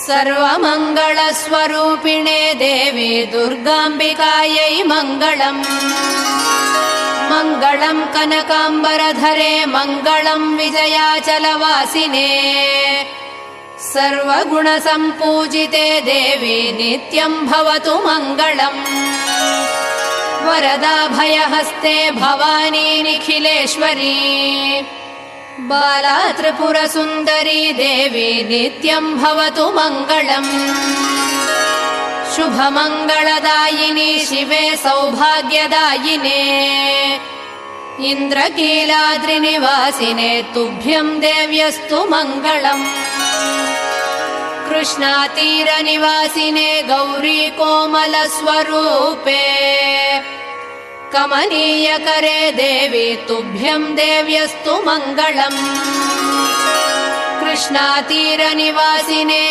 सर्वमङ्गलस्वरूपिणे देवी दुर्गाम्बिकायै मङ्गलम्। मङ्गलम् कनकाम्बरधरे मङ्गलम् विजयाचलवासिने सर्वगुणसम्पूजिते देवी नित्यम् भवतु मङ्गलम्। वरदाभयहस्ते भवानी निखिलेश्वरी बाला त्रिपुरसुन्दरी देवी नित्यम् भवतु मङ्गलम्। शुभमङ्गलदायिनी शिवे सौभाग्यदायिने इन्द्रकीलाद्रिनिवासिने तुभ्यम् देव्यस्तु मङ्गलम्। कृष्णातीरनिवासिने गौरी कोमलस्वरूपे कमनीयकरे देवी तुभ्यम् देव्यस्तु मङ्गलम्। कृष्णातीरनिवासिने